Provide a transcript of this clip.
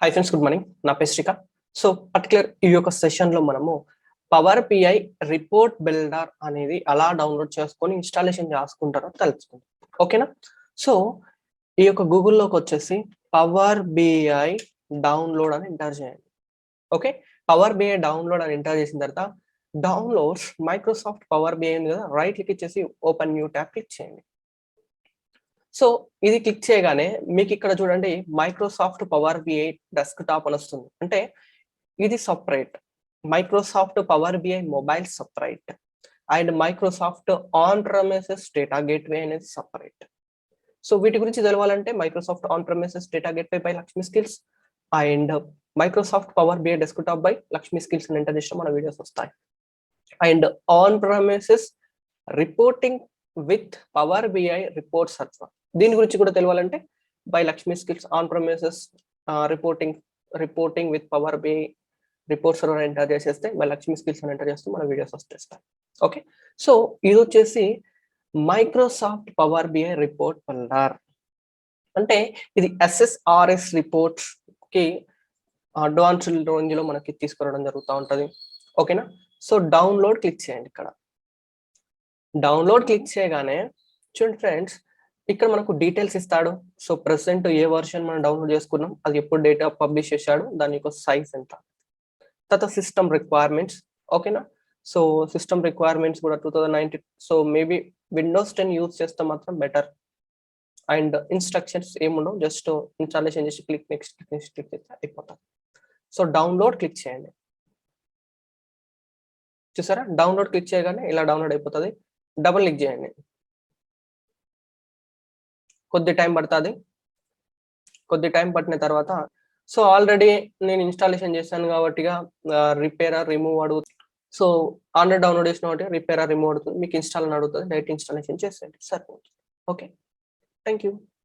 Hi friends, good morning. నా పేరు Srikanth. So particular ఈ యొక్క సెషన్లో మనము పవర్ బిఐ రిపోర్ట్ బిల్డర్ అనేది ఎలా డౌన్లోడ్ చేసుకొని ఇన్స్టాలేషన్ చేసుకుంటారో తెలుసుకుందాం. ఓకేనా? సో ఈ యొక్క గూగుల్లోకి వచ్చేసి పవర్ బిఐ డౌన్లోడ్ అని ఎంటర్ చేయండి. ఓకే, పవర్ బిఐ డౌన్లోడ్ అని ఎంటర్ చేసిన తర్వాత డౌన్లోడ్స్ మైక్రోసాఫ్ట్ పవర్ బిఐ ఉంది కదా, రైట్ క్లిక్ ఇచ్చేసి ఓపెన్ న్యూ ట్యాబ్ క్లిక్ చేయండి. సో ఇది క్లిక్ చేయగానే మీకు ఇక్కడ చూడండి మైక్రోసాఫ్ట్ పవర్ బిఐ డెస్క్టాప్ అని వస్తుంది. అంటే ఇది separate, Microsoft Power BI mobile separate and Microsoft on premises data gateway అనేది సపరేట్. సో వీటి గురించి తెలవాలంటే Microsoft on premises data gateway by Lakshmi Skills and Microsoft Power BI desktop by Lakshmi skills అని enter చేసిన మన వీడియోస్ వస్తాయి. And on premises reporting with Power BI report server, దీని గురించి కూడా తెలవాలంటే by Lakshmi Skills on premises reporting with Power BI report server enter చేసేస్తే by Lakshmi skills అని ఎంటర్ చేస్తూ మన వీడియోస్ వచ్చేస్తాయి. ఓకే, సో ఇది వచ్చేసి Microsoft Power BI report builder. అంటే ఇది SSRS రిపోర్ట్స్ కి అడ్వాన్స్డ్ రేంజ్ లో మనకి తీసుకురావడం జరుగుతూ ఉంటది. ఓకేనా? సో డౌన్లోడ్ క్లిక్ చేయండి. ఇక్కడ డౌన్లోడ్ క్లిక్ చేయగానే చూడండి ఫ్రెండ్స్, ఇక్కడ మనకు డీటెయిల్స్ ఇస్తాడు. సో ప్రెసెంట్ ఏ వర్షన్ మనం డౌన్లోడ్ చేసుకున్నాం, అది ఎప్పుడు డేటా పబ్లిష్ చేశాడు, దాని యొక్క సైజ్ ఎంత, తర్వాత సిస్టమ్ రిక్వైర్మెంట్స్. ఓకేనా? సో సిస్టమ్ రిక్వైర్మెంట్స్ కూడా 2019. సో మేబీ విండోస్ 10 యూజ్ చేస్తే మాత్రం బెటర్. అండ్ ఇన్స్ట్రక్షన్స్ ఏముండవు, జస్ట్ ఇన్స్టాలేషన్ చేసి క్లిక్ నెక్స్ట్ క్లిక్ చేస్తే అయిపోతుంది. సో డౌన్లోడ్ క్లిక్ చేయండి. చూసారా, డౌన్లోడ్ క్లిక్ చేయగానే ఇలా డౌన్లోడ్ అయిపోతుంది. డబుల్ క్లిక్ చేయండి, కొద్ది టైం పడుతుంది. కొద్ది టైం పట్టిన తర్వాత సో ఆల్రెడీ నేను ఇన్స్టాలేషన్ చేశాను కాబట్టి రిపేర్ రిమూవ్ అడుగుతుంది. సో ఆల్రెడీ డౌన్లోడ్ చేసిన కాబట్టి రిపేర్ రిమూవ్ అడుగుతుంది. మీకు ఇన్స్టాల్ అని అడుగుతుంది, డైరెక్ట్ ఇన్స్టాలేషన్ చేసేయండి, సరిపోతుంది. Okay, thank you.